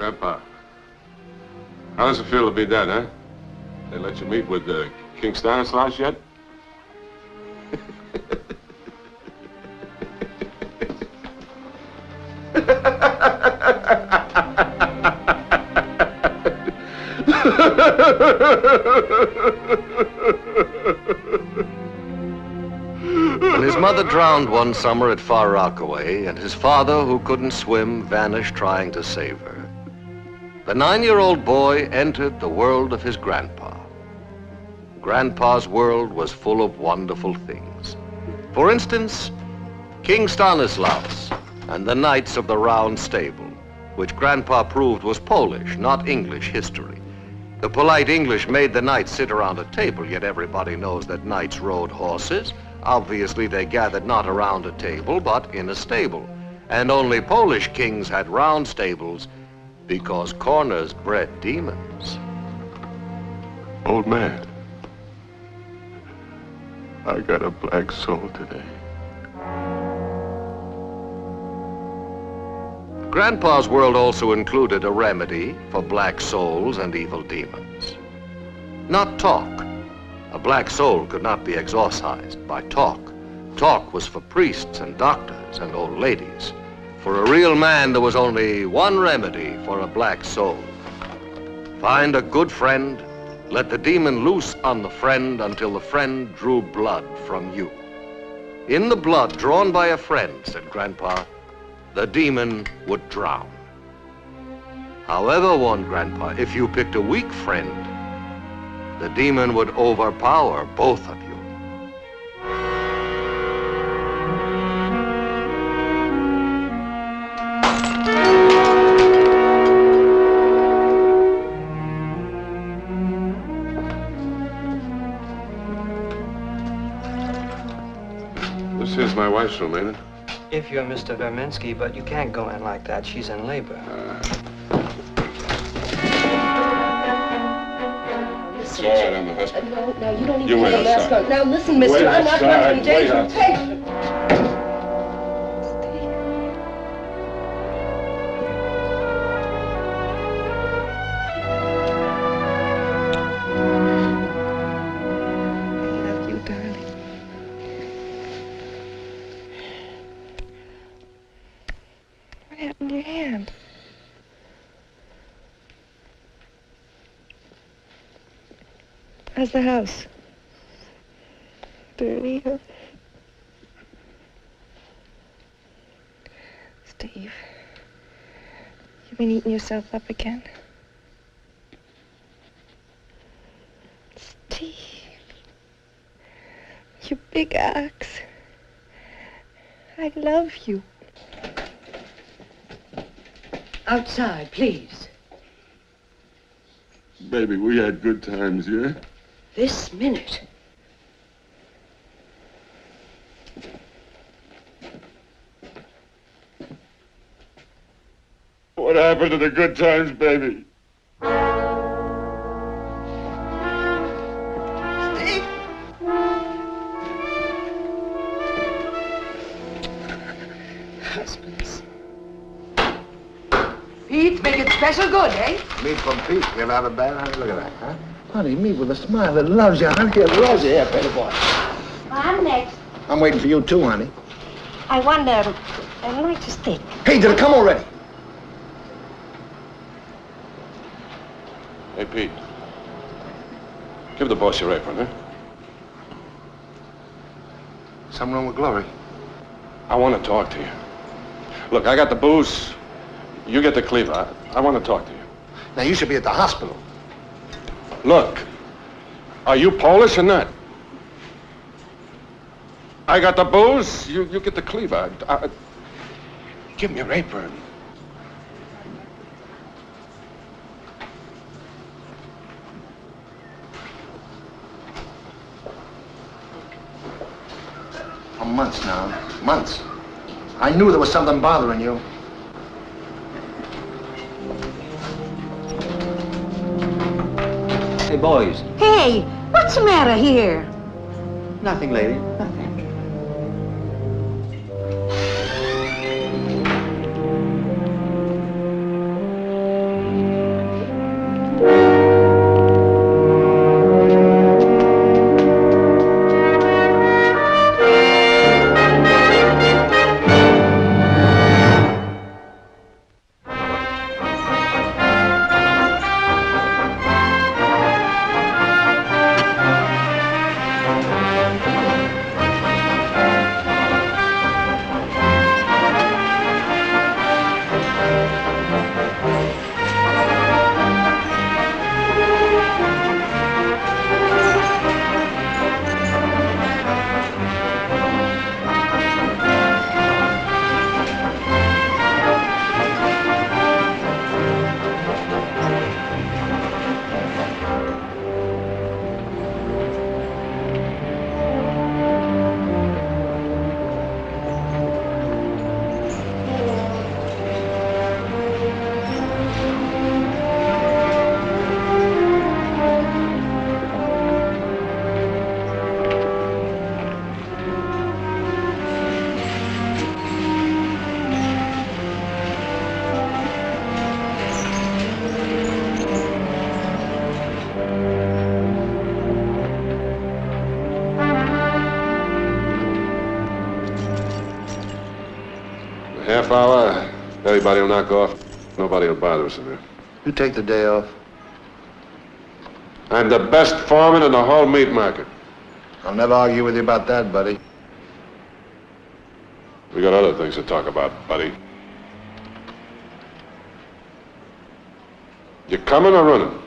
Grandpa, how does it feel to be dead, huh? They let you meet with King Stanislaus yet? When his mother drowned one summer at Far Rockaway, and his father, who couldn't swim, vanished trying to save her, the 9-year-old boy entered the world of his grandpa. Grandpa's world was full of wonderful things. For instance, King Stanislaus and the Knights of the Round Stable, which Grandpa proved was Polish, not English history. The polite English made the knights sit around a table, yet everybody knows that knights rode horses. Obviously, they gathered not around a table, but in a stable. And only Polish kings had round stables because corners bred demons. Old man, I got a black soul today. Grandpa's world also included a remedy for black souls and evil demons. Not talk. A black soul could not be exorcised by talk. Talk was for priests and doctors and old ladies. For a real man, there was only one remedy for a black soul. Find a good friend, let the demon loose on the friend until the friend drew blood from you. In the blood drawn by a friend, said Grandpa, the demon would drown. However, warned Grandpa, if you picked a weak friend, the demon would overpower both of you. This is my wife's room, ain't it? If you're Mr. Verminsky, but you can't go in like that. She's in labor. It's all right, I'm the husband. No, you don't You even wait have a mask outside. on. Now listen, mister, Wait I'm not outside. running danger. Wait Patient. I love you, darling. What happened to your hand? How's the house? Dirty, huh? Steve, you been eating yourself up again? Steve, you big ox. I love you. Outside, please. Baby, we had good times, yeah? This minute. What happened to the good times, baby? Steve! Husbands. Pete, make it special good, eh? Meat from Pete. You ever have a bad honey? Look at that, huh? Honey, meat with a smile that loves you, honey. It loves you. Here, baby boy. I'm next. I'm waiting for you, too, honey. I wonder, I'd like to stick. Hey, did it come already? Hey, Pete. Give the boss your apron, huh? Something wrong with Glory? I want to talk to you. Look, I got the booze. You get the cleaver. I want to talk to you. Now, you should be at the hospital. Look, are you Polish or not? I got the booze. You get the cleaver. Give me your apron. For months now. Months. I knew there was something bothering you. Hey, boys. Hey, what's the matter here? Nothing, lady. Nothing. half hour, everybody will knock off. Nobody will bother us in there. You take the day off. I'm the best foreman in the whole meat market. I'll never argue with you about that, buddy. We got other things to talk about, buddy. You coming or running?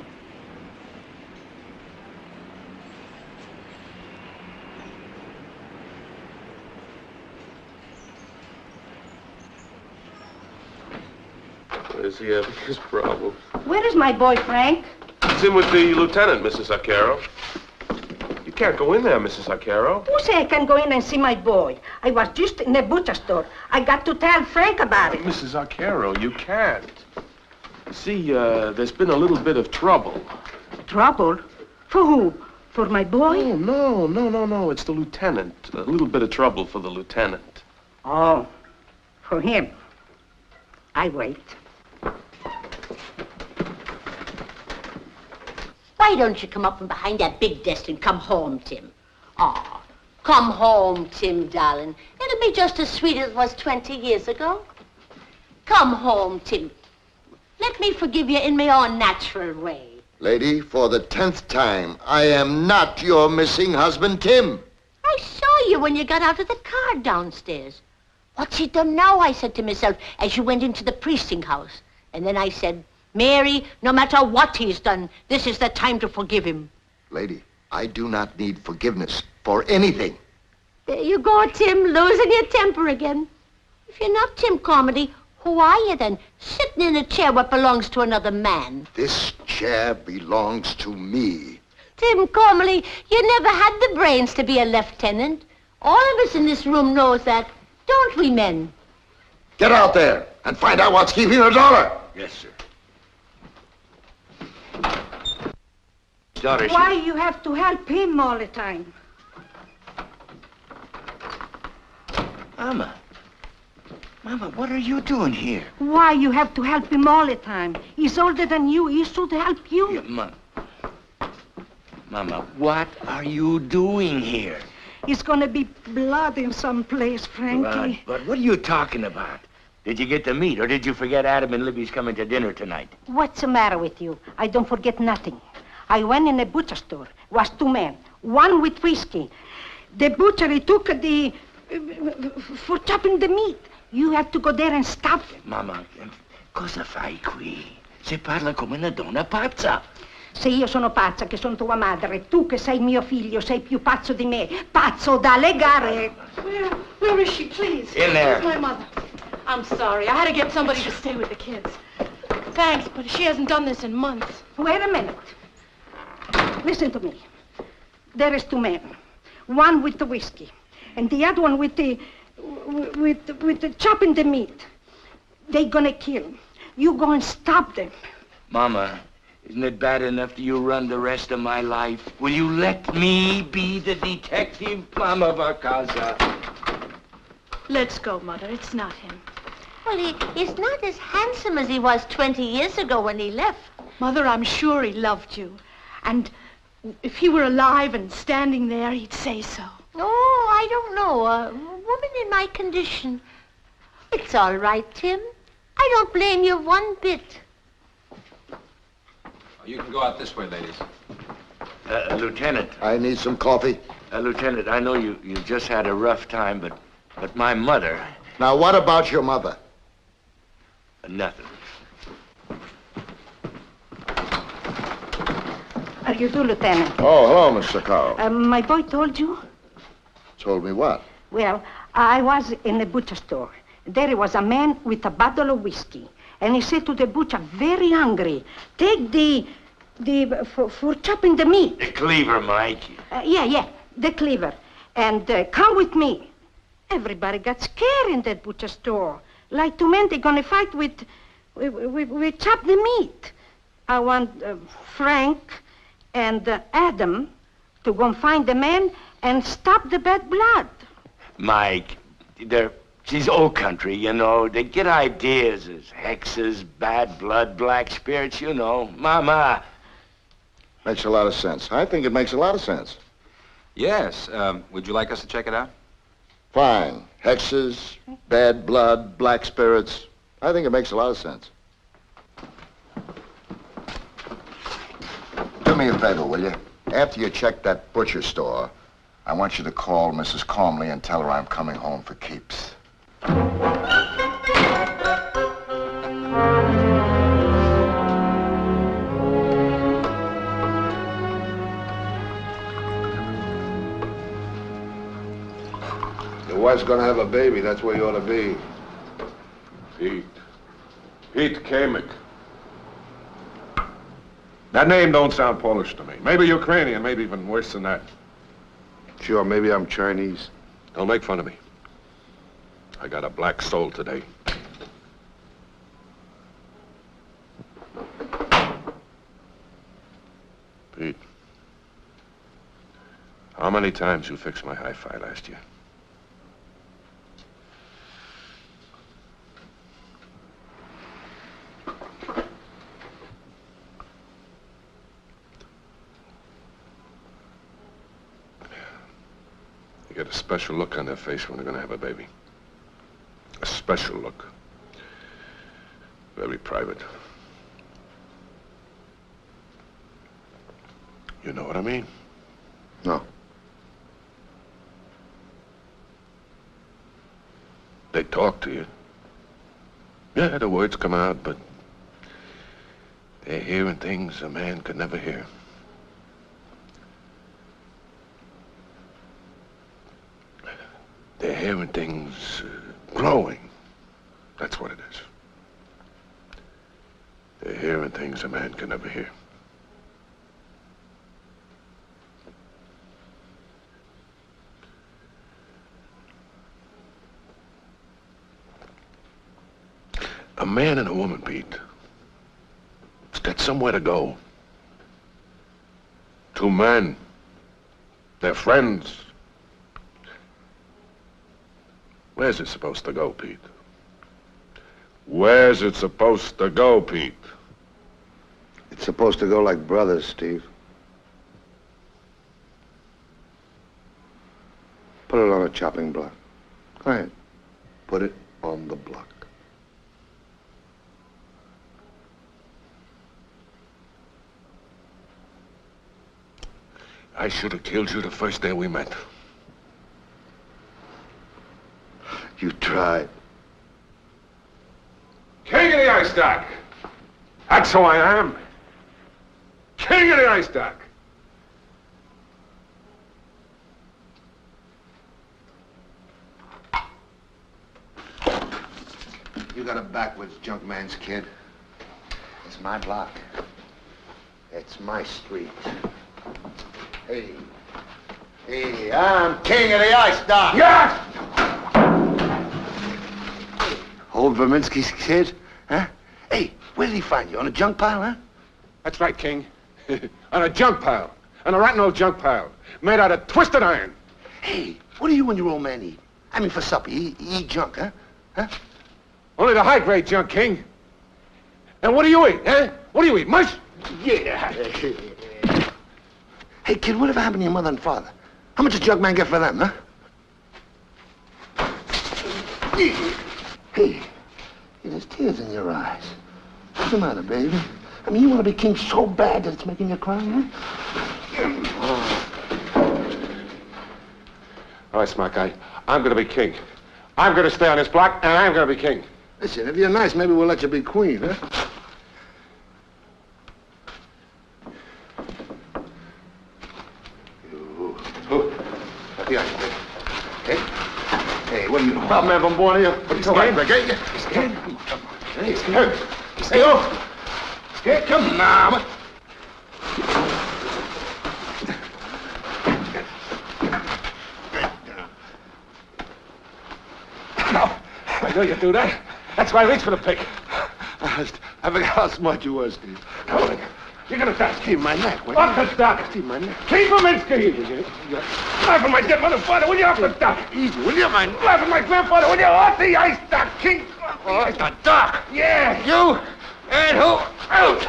Where's he having his problem? Where is my boy, Frank? He's in with the lieutenant, Mrs. Arcaro. You can't go in there, Mrs. Arcaro. Who say I can go in and see my boy? I was just in the butcher store. I got to tell Frank about it. Mrs. Arcaro, you can't. See, there's been a little bit of trouble. Trouble? For who? For my boy? Oh, no. It's the lieutenant. A little bit of trouble for the lieutenant. Oh, for him. I wait. Why don't you come up from behind that big desk and come home, Tim? Oh, come home, Tim, darling. It'll be just as sweet as it was 20 years ago. Come home, Tim. Let me forgive you in my own natural way. Lady, for the 10th time, I am not your missing husband, Tim. I saw you when you got out of the car downstairs. What's he done now, I said to myself, as you went into the precinct house. And then I said, Mary, no matter what he's done, this is the time to forgive him. Lady, I do not need forgiveness for anything. There you go, Tim, losing your temper again. If you're not Tim Carmody, who are you then? Sitting in a chair what belongs to another man. This chair belongs to me. Tim Carmody, you never had the brains to be a lieutenant. All of us in this room knows that, don't we, men? Get out there and find out what's keeping the daughter. Yes, sir. Why you have to help him all the time? Mama, what are you doing here? Why you have to help him all the time? He's older than you. He should help you. Yeah, Mama, what are you doing here? It's gonna be blood in some place, Frankie. But what are you talking about? Did you get the meat, or did you forget Adam and Libby's coming to dinner tonight? What's the matter with you? I don't forget nothing. I went in a butcher store. Was two men. One with whiskey. The butcher, he took the... for chopping the meat. You have to go there and stop them. Mama, cosa fai qui? Si parla come una donna pazza. Se io sono pazza, che sono tua madre, tu che sei mio figlio, sei più pazzo di me. Pazzo da legare. Where is she, please? In there. Where's my mother? I'm sorry. I had to get somebody to stay with the kids. Thanks, but she hasn't done this in months. Wait a minute. Listen to me. There is two men. One with the whiskey, and the other one with the chopping the meat. They gonna kill. You go and stop them. Mama, isn't it bad enough that you run the rest of my life? Will you let me be the detective, Mama Barcaza? Let's go, Mother. It's not him. Well, he's not as handsome as he was 20 years ago when he left. Mother, I'm sure he loved you. And if he were alive and standing there, he'd say so. Oh, I don't know. A woman in my condition. It's all right, Tim. I don't blame you one bit. You can go out this way, ladies. Lieutenant. I need some coffee. Lieutenant, I know you just had a rough time, but my mother... Now, what about your mother? Nothing. How do you do, Lieutenant? Oh, hello, Mr. Carl. My boy told you? Told me what? Well, I was in a butcher store. There was a man with a bottle of whiskey. And he said to the butcher, very hungry, take for chopping the meat. The cleaver, Mike. Yeah, the cleaver. And come with me. Everybody got scared in that butcher store. Like two men, they're gonna fight with chop the meat. I want Frank and Adam to go and find the man and stop the bad blood. Mike, she's old country, you know. They get ideas as hexes, bad blood, black spirits, you know. Mama. Makes a lot of sense. I think it makes a lot of sense. Yes. Would you like us to check it out? Fine. Hexes, bad blood, black spirits. I think it makes a lot of sense. Do me a favor, will you? After you check that butcher store, I want you to call Mrs. Calmly and tell her I'm coming home for keeps. Your wife's gonna have a baby. That's where you ought to be. Pete Kamek. That name don't sound Polish to me. Maybe Ukrainian, maybe even worse than that. Sure, maybe I'm Chinese. Don't make fun of me. I got a black soul today. Pete, how many times you fixed my hi-fi last year? You get a special look on their face when they're gonna have a baby. A special look. Very private. You know what I mean? No. They talk to you. Yeah, the words come out, but they're hearing things a man could never hear. They're hearing things growing. That's what it is. They're hearing things a man can never hear. A man and a woman, Pete, it's got somewhere to go. Two men, they're friends. Where's it supposed to go, Pete? Where's it supposed to go, Pete? It's supposed to go like brothers, Steve. Put it on a chopping block. Go ahead. Put it on the block. I should have killed you the first day we met. You tried. King of the ice dock. That's who I am. King of the ice dock. You got it backwards, junk man's kid. It's my block. It's my street. Hey. Hey, I'm king of the ice dock. Yes! Old Verminsky's kid? Huh? Hey, where did he find you? On a junk pile, huh? That's right, King. On a junk pile. On a rotten old junk pile. Made out of twisted iron. Hey, what do you and your old man eat? I mean, for supper, you eat junk, huh? Huh? Only the high-grade junk, King. And what do you eat, huh? What do you eat, mush? Yeah. Hey, kid, whatever happened to your mother and father? How much did junk man get for them, huh? Hey, there's tears in your eyes. What's the matter, baby? I mean, you want to be king so bad that it's making you cry, huh? All right, smart guy. I'm gonna be king. I'm gonna stay on this block, and I'm gonna be king. Listen, if you're nice, maybe we'll let you be queen, huh? Let the ice, baby. Hey? Hey, what are you doing? I'm having born here. What are you talking about? Scared? You scared? Come on. Hey, scared. Hey, oh! Scared? Come on now. I know you do that. That's why I reach for the pick. I forgot how smart you were, Steve. Come on. You're gonna die. Steve, my neck. Off the dock. Steve, my neck. King Verminsky. Laugh at my dead mother-father, will you? Off the dock. Easy, will you, man? Laugh at my grandfather, will you? Off the ice dock, King. Off the dock. Yeah. You and who? Out.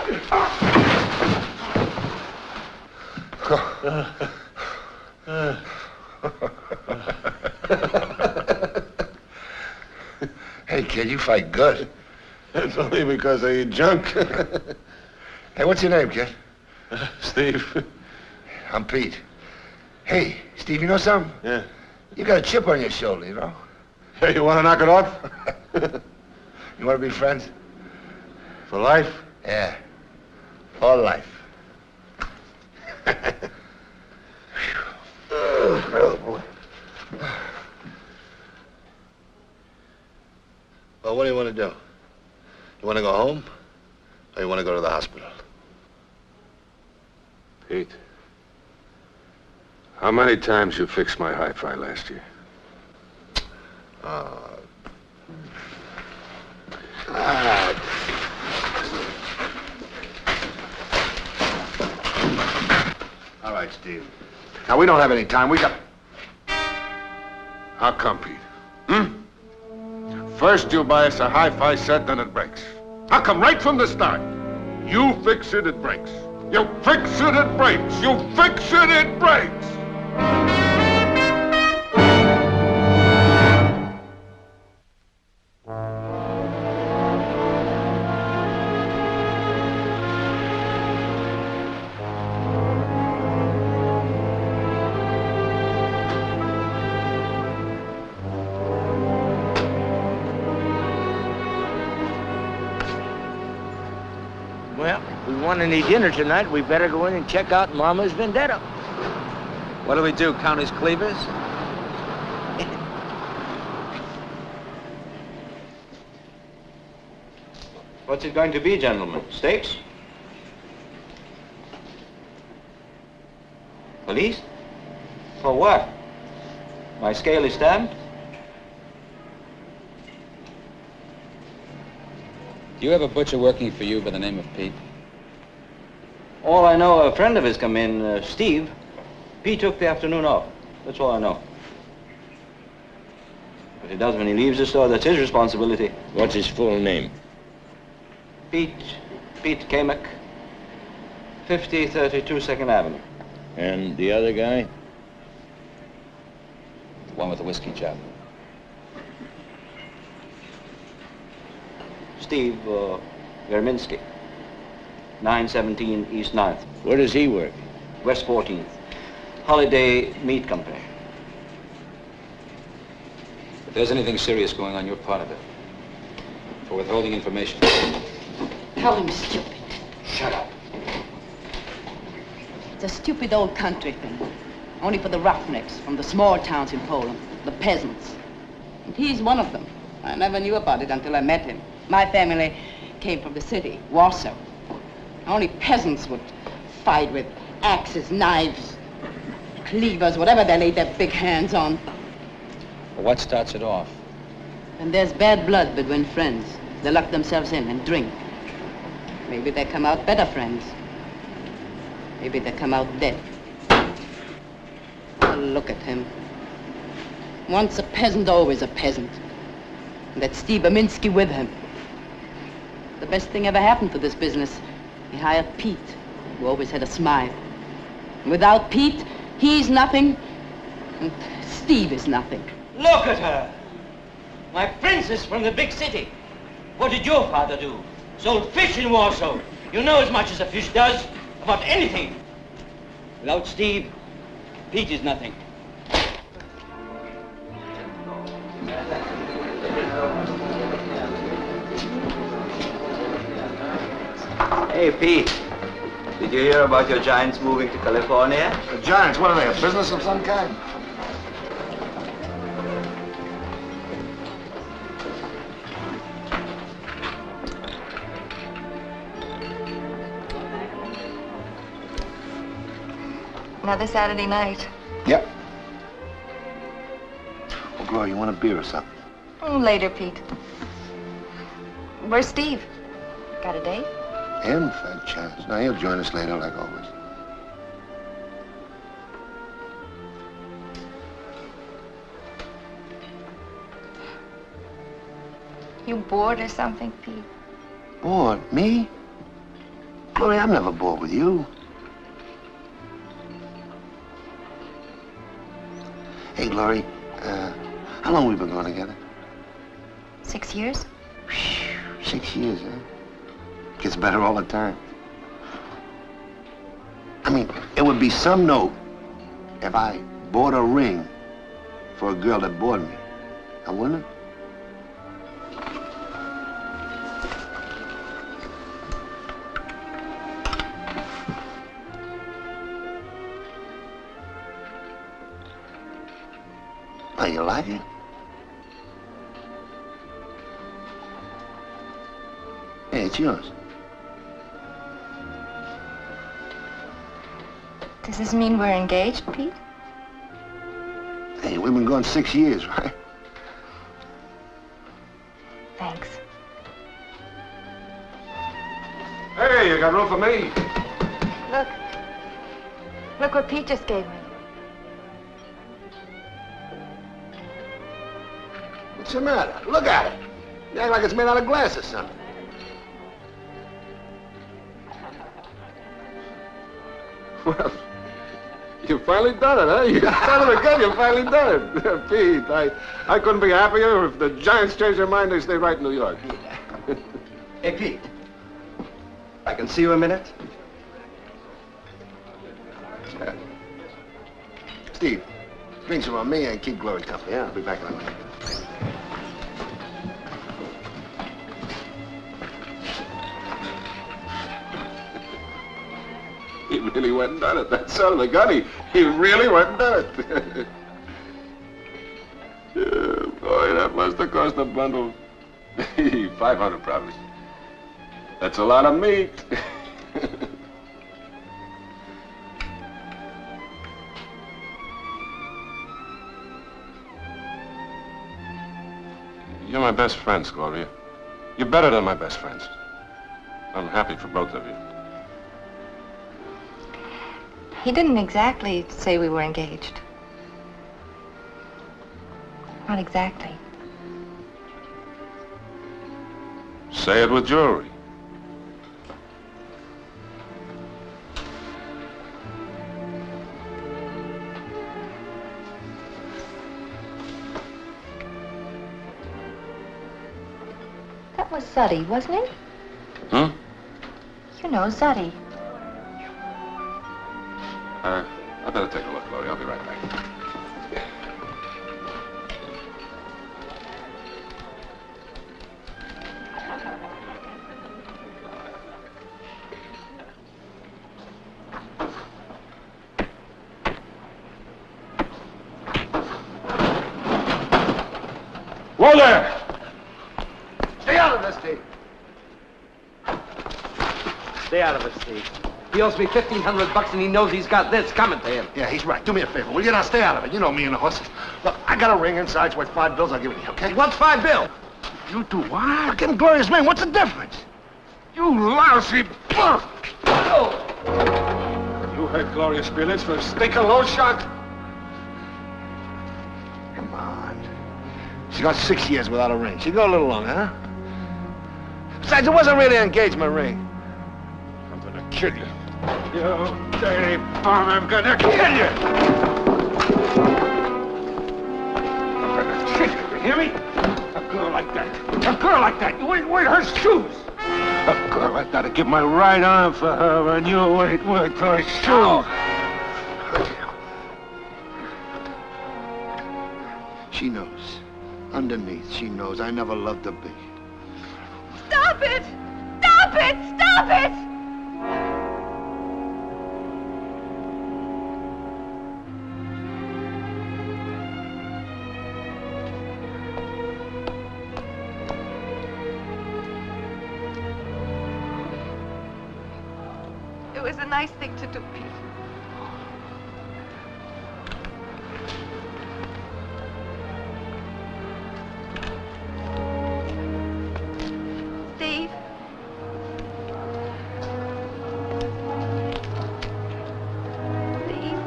kid. You fight good. That's only because I eat junk. Hey, what's your name, kid? Steve. I'm Pete. Hey, Steve, you know something? Yeah. You got a chip on your shoulder, you know? Hey, you want to knock it off? You want to be friends? For life? Yeah. For life. Well, what do you want to do? You want to go home? Or you want to go to the hospital? Pete, how many times you fixed my hi-fi last year? All right, Steve. Now, we don't have any time. We got... How come, Pete? First you buy us a hi-fi set, then it breaks. How come right from the start? You fix it, it breaks. You fix it, it breaks. You fix it, it breaks. Well, if we want any dinner tonight, we better go in and check out Mama's Vendetta. What do we do, count his cleavers? What's it going to be, gentlemen? Steaks? Police? For what? My scale is stamped? Do you have a butcher working for you by the name of Pete? All I know, a friend of his come in, Steve. Pete took the afternoon off. That's all I know. What he does when he leaves the store, that's his responsibility. What's his full name? Pete Kamek, 5032 2nd Avenue. And the other guy? The one with the whiskey job. Steve Verminski, 917 East 9th. Where does he work? West 14th. Holiday Meat Company. If there's anything serious going on, you're part of it. For withholding information. Tell him stupid. Shut up. It's a stupid old country thing. Only for the roughnecks from the small towns in Poland, the peasants. And he's one of them. I never knew about it until I met him. My family came from the city, Warsaw. Only peasants would fight with axes, knives, cleavers, whatever they laid their big hands on. Well, what starts it off? And there's bad blood between friends. They lock themselves in and drink. Maybe they come out better friends. Maybe they come out dead. Oh, look at him. Once a peasant, always a peasant. And that Steve Berminski with him. The best thing ever happened to this business. He hired Pete, who always had a smile. And without Pete, he's nothing, and Steve is nothing. Look at her! My princess from the big city. What did your father do? Sold fish in Warsaw. You know as much as a fish does about anything. Without Steve, Pete is nothing. Hey, Pete. Did you hear about your giants moving to California? The Giants, what are they, a business of some kind? Another Saturday night. Yep. Well, Gloria, you want a beer or something? Later, Pete. Where's Steve? Got a date? Him? Fat chance. No, he'll join us later, like always. You bored or something, Pete? Bored? Me? Gloria, I'm never bored with you. Hey, Glory, how long we been going together? 6 years? 6 years, huh? Gets better all the time. I mean, it would be some note if I bought a ring for a girl that bored me. Now, wouldn't it? Oh, you like it? Hey, it's yours. Does this mean we're engaged, Pete? Hey, we've been going 6 years, right? Thanks. Hey, you got room for me? Look. Look what Pete just gave me. What's the matter? Look at it. You act like it's made out of glass or something. Well, you finally done it, huh? You son of a gun, you finally done it. Pete, I couldn't be happier. If the Giants change their mind, they stay right in New York. Hey, Pete. I can see you a minute? Yeah. Steve, drinks are on me and keep Glory company. Yeah, I'll be back in a minute. He really went and done it. That son of a gun, he really went and done it. Yeah, boy, that must have cost a bundle. 500 probably. That's a lot of meat. You're my best friends, Gloria. You're better than my best friends. I'm happy for both of you. He didn't exactly say we were engaged. Not exactly. Say it with jewelry. That was Zuddy, wasn't it? Hmm? You know, Zuddy. I better take a look, Gloria. I'll be right back. Whoa there! Stay out of this, Steve. Stay out of it, Steve. He owes me $1,500 and he knows he's got this coming to him. Yeah, he's right. Do me a favor, will you? Now stay out of it. You know me and the horses. Look, I got a ring inside. It's worth $5. I'll give it to you, okay? What's $5? You do what? Getting Gloria's ring. What's the difference? You lousy bluff! You had Gloria's feelings for a stinking low shot? Come on. She got 6 years without a ring. She go a little longer, huh? Besides, it wasn't really an engagement ring. I'm gonna kill you. You dirty bum, I'm gonna kill you! I'm gonna kill you, you hear me? A girl like that, you ain't wearing her shoes! A girl like that, I'd give my right arm for her, and you ain't wearing her shoes! She knows. Underneath, she knows I never loved her big. Stop it! Stop it! Stop it! It was a nice thing to do, Pete. Steve? Steve?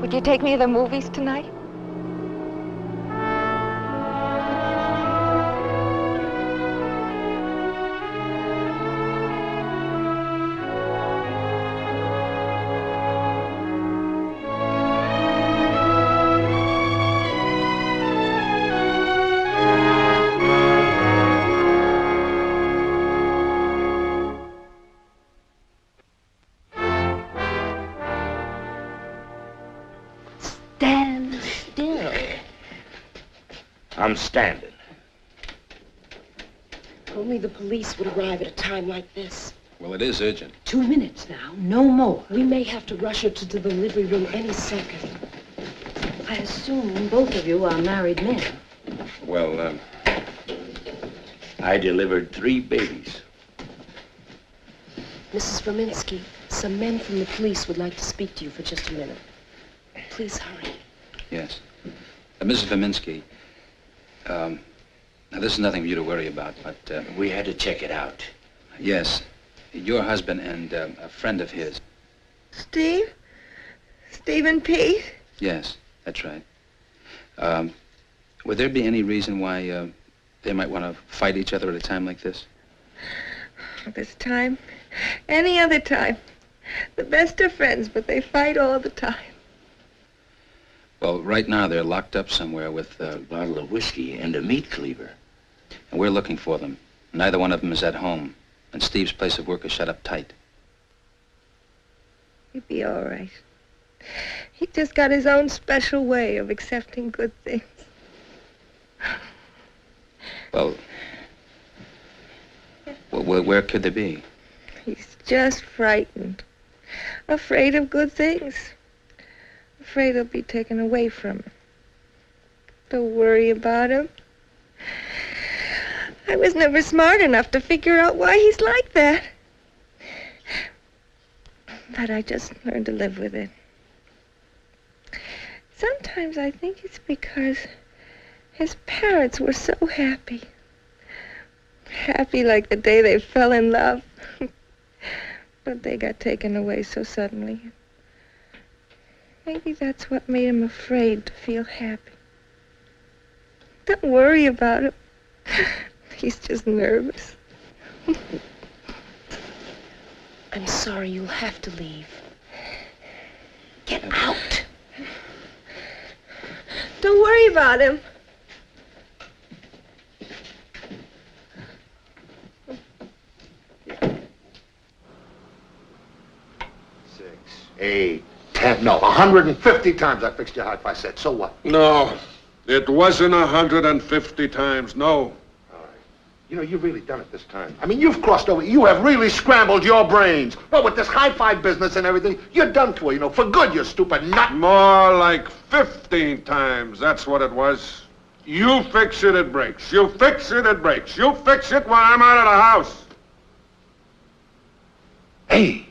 Would you take me to the movies tonight? Stand still. I'm standing. Only the police would arrive at a time like this. Well, it is urgent. 2 minutes now, no more. We may have to rush her to the delivery room any second. I assume both of you are married men. Well, I delivered 3 babies. Mrs. Verminsky, some men from the police would like to speak to you for just a minute. Please hurry. Yes. Mrs. Verminsky, now this is nothing for you to worry about, but... we had to check it out. Yes. Your husband and a friend of his. Steve? Steve and Pete? Yes, that's right. Would there be any reason why they might want to fight each other at a time like this? This time? Any other time. The best of friends, but they fight all the time. Well, right now they're locked up somewhere with A bottle of whiskey and a meat cleaver. and we're looking for them. Neither one of them is at home, and Steve's place of work is shut up tight. He'd be all right. He just got his own special way of accepting good things. Well, where could they be? He's just frightened. Afraid of good things. Afraid he'll be taken away from him. Don't worry about him. I was never smart enough to figure out why he's like that. But I just learned to live with it. Sometimes I think it's because his parents were so happy. Happy like the day they fell in love. But they got taken away so suddenly. Maybe that's what made him afraid to feel happy. Don't worry about him. He's just nervous. I'm sorry, you'll have to leave. Get out. Don't worry about him. Eight, 10, no, 150 times I fixed your hi-fi set. So what? No, it wasn't 150 times, no. You know, you've really done it this time. I mean, you've crossed over. You have really scrambled your brains. Well, with this hi-fi business and everything, you're done for, you know, for good, you stupid nut. More like 15 times, that's what it was. You fix it, it breaks. You fix it, it breaks. You fix it when I'm out of the house. Hey.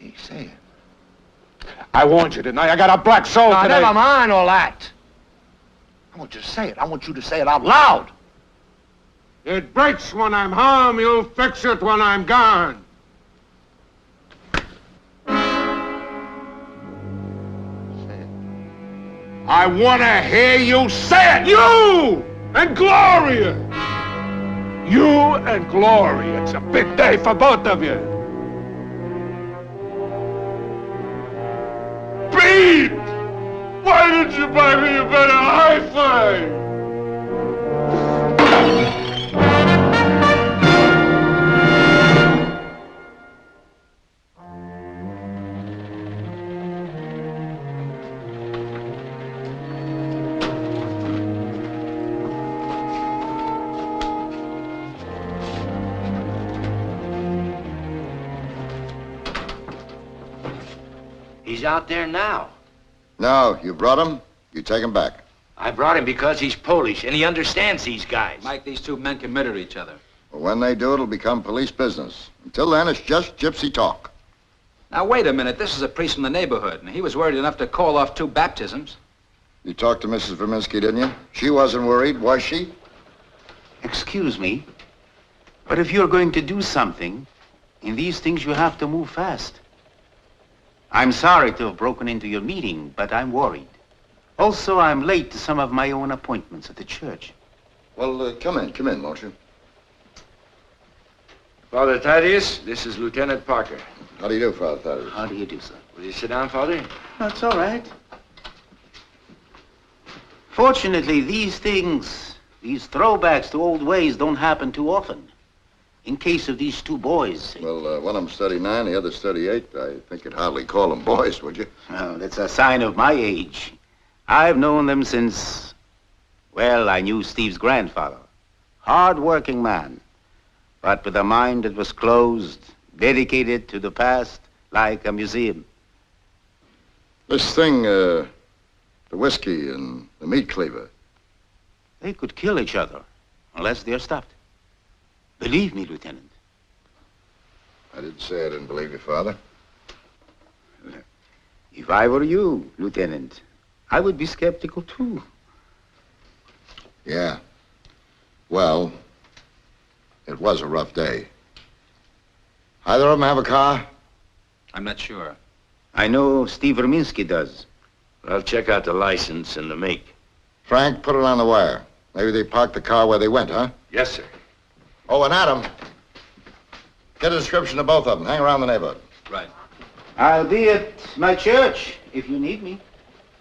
Hey, say it. I warned you, didn't I? I got a black soul Now, today. never mind all that. I want you to say it. I want you to say it out loud. It breaks when I'm home. You'll fix it when I'm gone. I want to hear you say it. You and Gloria. You and Gloria. It's a big day for both of you. Pete! Why didn't you buy me a better hi-fi? He's out there now. No, you brought him, you take him back. I brought him because he's Polish and he understands these guys. Mike, these two men can murder each other. Well, when they do, it'll become police business. Until then, it's just gypsy talk. Now, wait a minute. This is a priest from the neighborhood, and he was worried enough to call off 2 baptisms. You talked to Mrs. Verminsky, didn't you? She wasn't worried, was she? Excuse me, but if you're going to do something, in these things you have to move fast. I'm sorry to have broken into your meeting, but I'm worried. Also, I'm late to some of my own appointments at the church. Well, come in, won't you? Father Thaddeus, this is Lieutenant Parker. How do you do, Father Thaddeus? How do you do, sir? Will you sit down, Father? That's all right. Fortunately, these things, these throwbacks to old ways don't happen too often. In case of these two boys. Well, one of them's 39, the other's 38. I think you'd hardly call them boys, would you? Oh, that's a sign of my age. I've known them since, well, I knew Steve's grandfather. Hard-working man, but with a mind that was closed, dedicated to the past, like a museum. This thing, the whiskey and the meat cleaver. They could kill each other unless they're stopped. Believe me, Lieutenant. I didn't say I didn't believe you, Father. If I were you, Lieutenant, I would be skeptical too. Yeah. Well, it was a rough day. Either of them have a car? I'm not sure. I know Steve Verminski does. I'll check out the license and the make. Frank, put it on the wire. Maybe they parked the car where they went, huh? Yes, sir. Oh, and Adam, get a description of both of them. Hang around the neighborhood. Right. I'll be at my church if you need me.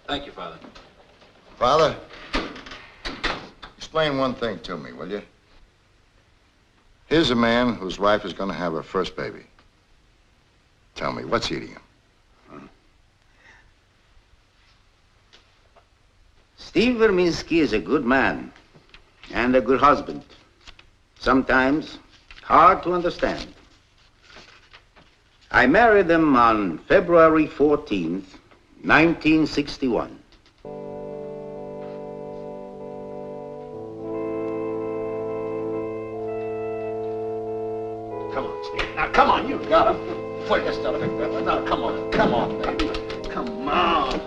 Thank you, Father. Father, explain one thing to me, will you? Here's a man whose wife is going to have her first baby. Tell me, what's eating him? Steve Verminski is a good man and a good husband. Sometimes hard to understand. I married him on February 14th, 1961. Come on, Steve. Now, come on, you got him. Put this stuff in there. Now, come on, baby. Come on.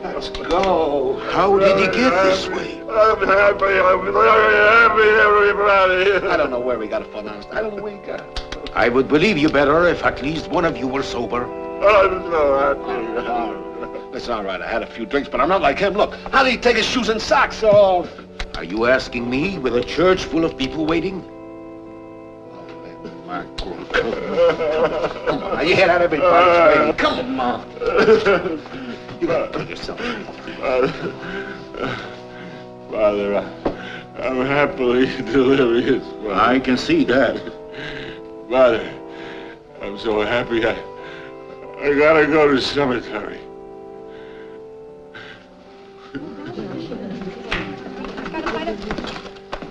Let's go. How did he get this way? I'm happy. I'm very happy, everybody. I don't know where we got it from, honest. I don't know where he got it. I would believe you better if at least one of you were sober. I'm so happy. It's all right. I had a few drinks, but I'm not like him. Look, how did he take his shoes and socks off? Are you asking me with a church full of people waiting? Come on, now, you hear that? Everybody's waiting. Come on. You gotta put yourself in. Father, I'm happily delirious. Father. I can see that. Father, I'm so happy I gotta go to the cemetery.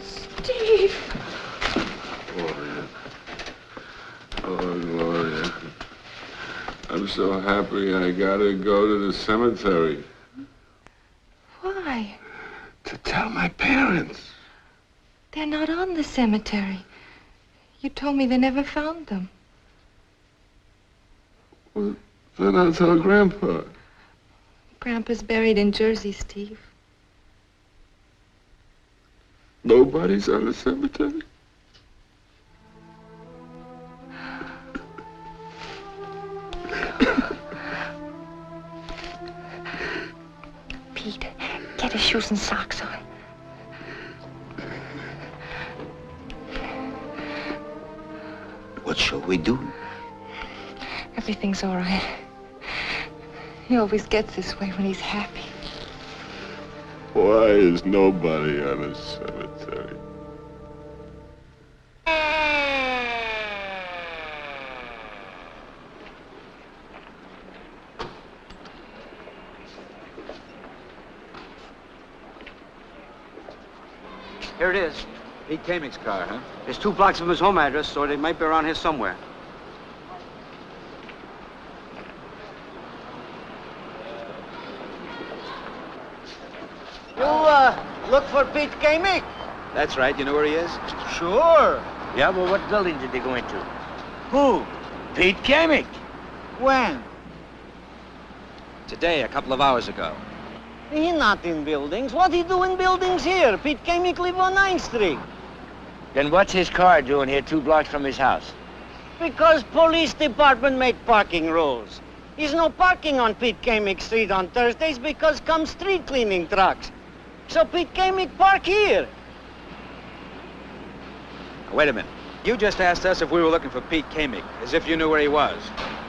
Steve! Oh, Gloria. I'm so happy I gotta go to the cemetery. Why? To tell my parents. They're not on the cemetery. You told me they never found them. Well, then I'll tell Grandpa. Grandpa's buried in Jersey, Steve. Nobody's on the cemetery? Pete, get his shoes and socks on. What shall we do? Everything's all right. He always gets this way when he's happy. Why is nobody on the cemetery? Here it is. Pete Kamek's car, huh? It's 2 blocks from his home address, so they might be around here somewhere. You, look for Pete Kamek? That's right. You know where he is? Sure. Yeah, but what building did they go into? Who? Pete Kamek. When? Today, a couple of hours ago. He not in buildings. What he do in buildings here? Pete Kamek live on 9th Street. Then what's his car doing here 2 blocks from his house? Because police department made parking rules. There's no parking on Pete Kamek Street on Thursdays because come street cleaning trucks. So Pete Kamek park here. Wait a minute. You just asked us if we were looking for Pete Kamek, as if you knew where he was.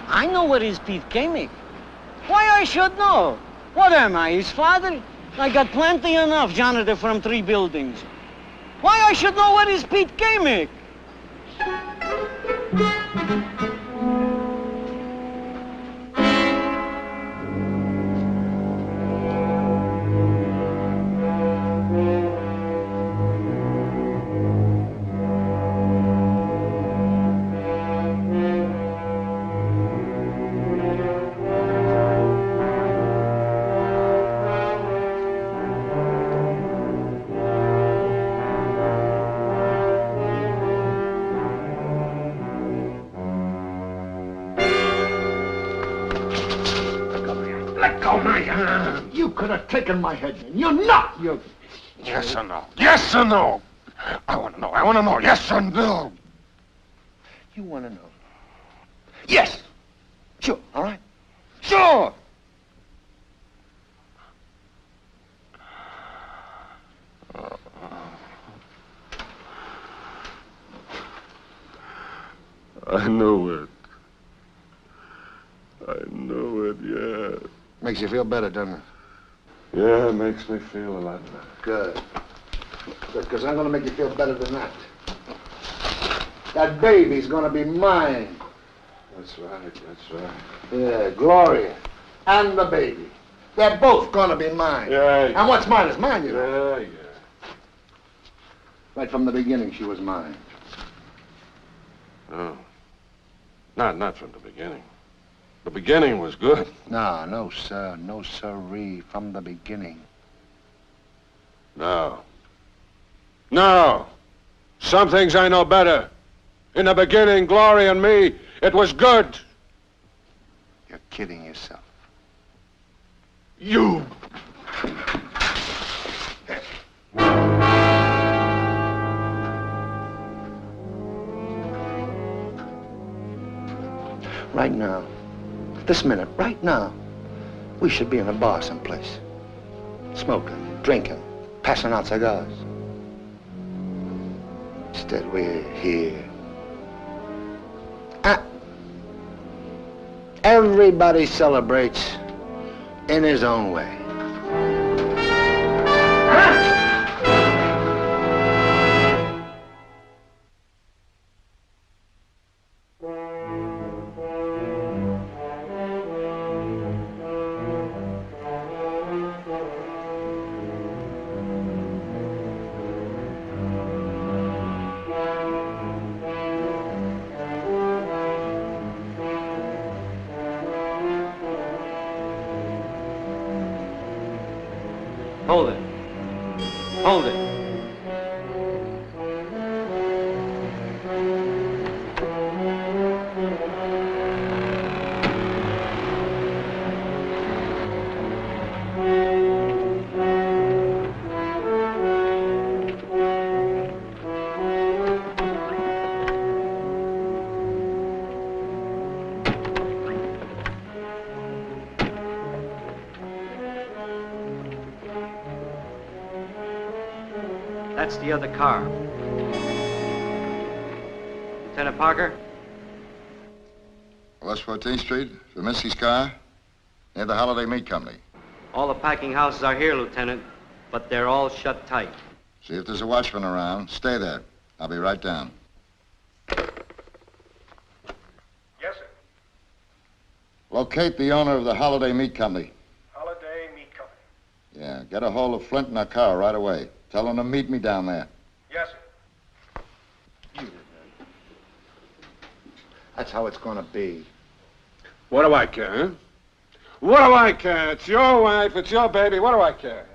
I know where is Pete Kamek. Why I should know? What am I, his father? I got plenty enough janitor from 3 buildings. Why I should know where is Pete Kamek? Let go my hand. You could have taken my head, man. You're not. You're... Yes or no? Yes or no? I want to know. I want to know. Yes or no? You want to know? Yes. Sure, all right? Sure. I knew it. I knew it, yeah. Makes you feel better, doesn't it? Yeah, it makes me feel a lot better. Good. Good, because I'm going to make you feel better than that. That baby's going to be mine. That's right, that's right. Yeah, Gloria and the baby. They're both going to be mine. Yeah. And what's mine is mine, you know. Yeah. Right from the beginning, she was mine. No. Not from the beginning. The beginning was good. No, sir. No, sirree. From the beginning. No. No. Some things I know better. In the beginning, Glory and me, it was good. You're kidding yourself. You. Right now, this minute, right now, we should be in a bar someplace. Smoking, drinking, passing out cigars. Instead, we're here. Everybody celebrates in his own way. Hold it. Hold it. That's the other car. Lieutenant Parker? West 14th Street, Zeminski's car, near the Holiday Meat Company. All the packing houses are here, Lieutenant, but they're all shut tight. See if there's a watchman around. Stay there. I'll be right down. Yes, sir. Locate the owner of the Holiday Meat Company. Holiday Meat Company. Yeah, get a hold of Flint in a car right away. Tell him to meet me down there. Yes, sir. That's how it's gonna be. What do I care, huh? What do I care? It's your wife, it's your baby. What do I care?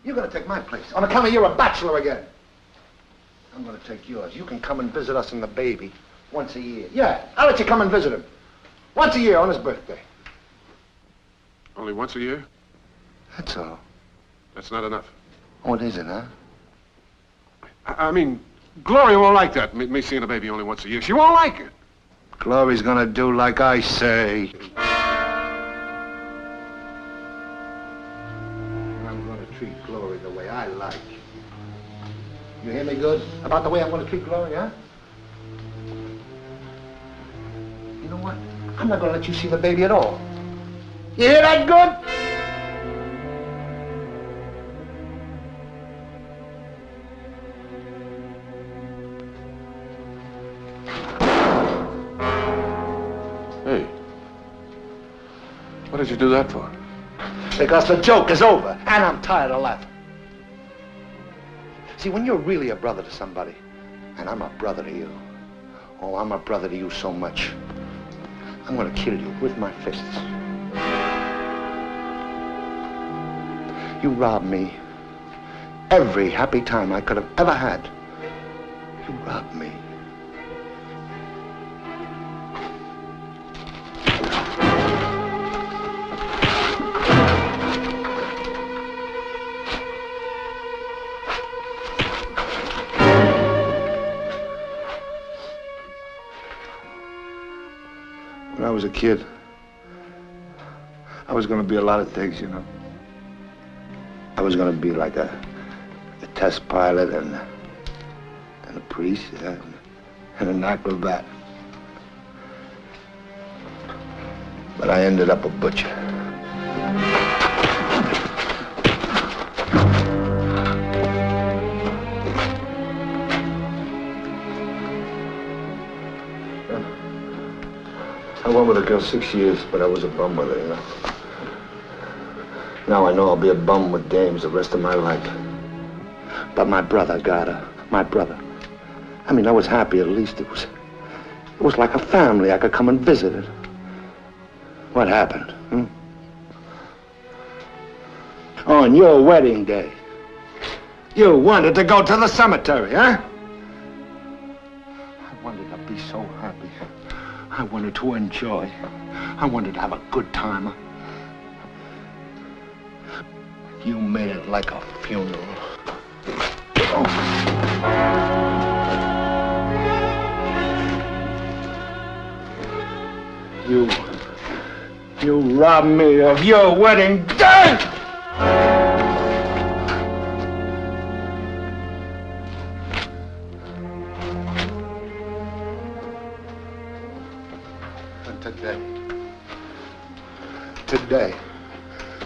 You're gonna take my place. On account of you're a bachelor again. I'm gonna take yours. You can come and visit us and the baby once a year. Yeah, I'll let you come and visit him. Once a year on his birthday. Only once a year? That's all. That's not enough. Oh, it isn't, huh? I mean, Gloria won't like that, me seeing a baby only once a year. She won't like it. Glory's gonna do like I say. I'm gonna treat Glory the way I like. You hear me good? About the way I'm gonna treat Glory, huh? You know what? I'm not gonna let you see the baby at all. You hear that good? do that for? Because the joke is over, and I'm tired of laughing. See, when you're really a brother to somebody, and I'm a brother to you, oh, I'm a brother to you so much, I'm gonna kill you with my fists. You robbed me every happy time I could have ever had. You robbed me. When I was a kid, I was going to be a lot of things, you know. I was going to be like a test pilot and a priest, yeah, and an acrobat. But I ended up a butcher. I went with a girl 6 years, but I was a bum with her, you know. Now I know I'll be a bum with dames the rest of my life. But my brother got her. My brother. I mean, I was happy at least. It was like a family. I could come and visit it. What happened? On your wedding day, you wanted to go to the cemetery, huh? I wanted to be so happy. I wanted to enjoy. I wanted to have a good time. You made it like a funeral. Oh. You robbed me of your wedding day! Today,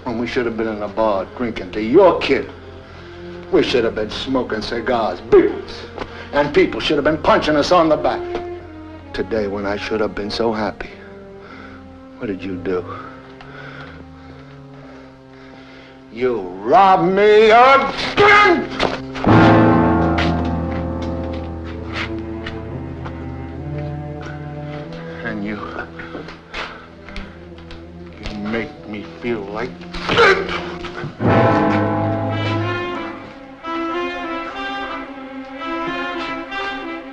when we should have been in a bar drinking to your kid, we should have been smoking cigars, beers, and people should have been punching us on the back. Today, when I should have been so happy, what did you do? You robbed me again! And you make me feel like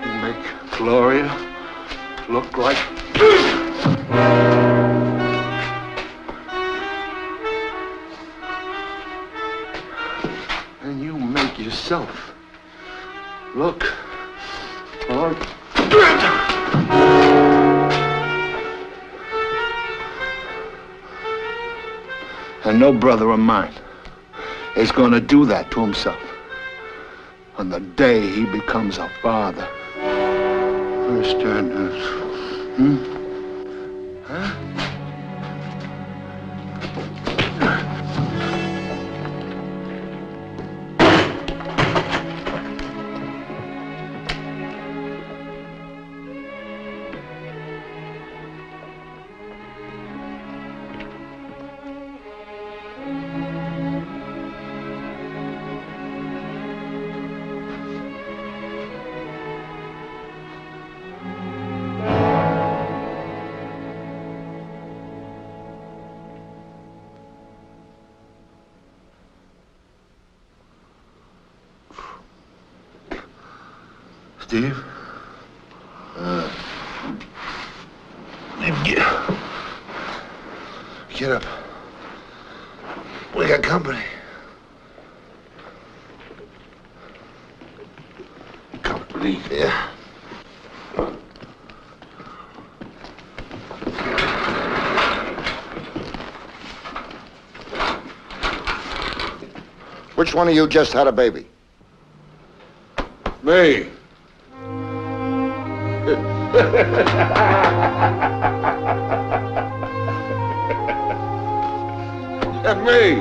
you make Gloria look like and you make yourself look like and no brother of mine is gonna do that to himself on the day he becomes a father. Understand this? Huh? Steve? Get up. We got company. Company? Yeah. Which one of you just had a baby? Me. Me.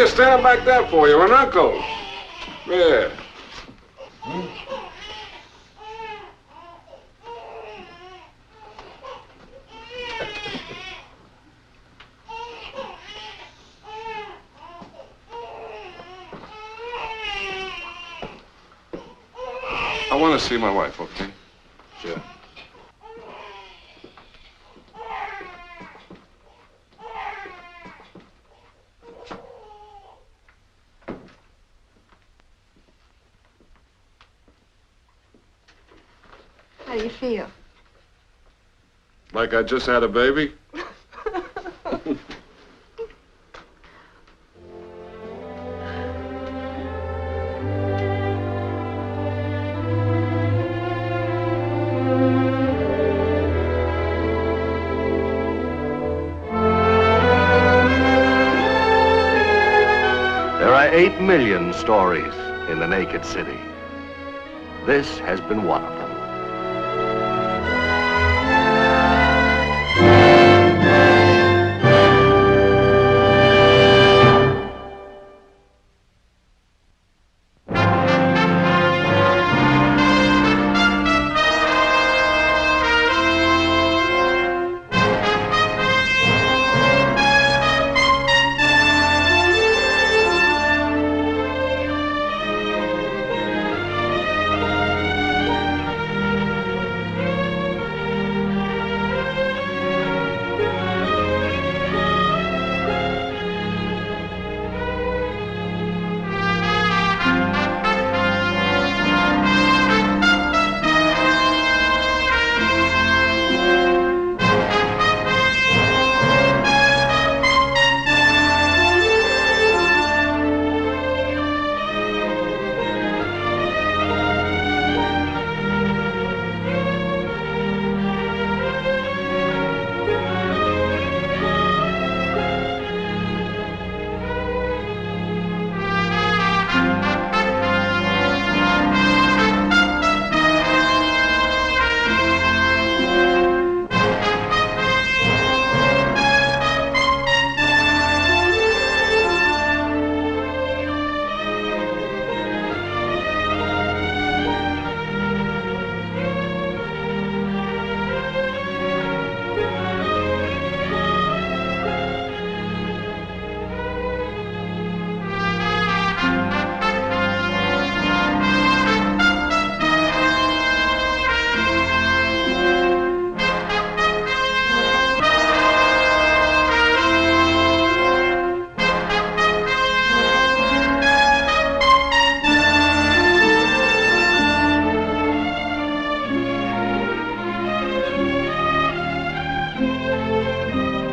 here standing back there for you, an uncle. Yeah. I want to see my wife, okay? Sure. How do you feel? Like I just had a baby? There are 8 million stories in the naked city. This has been one of them.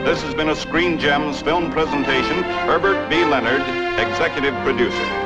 This has been a Screen Gems film presentation. Herbert B. Leonard, executive producer.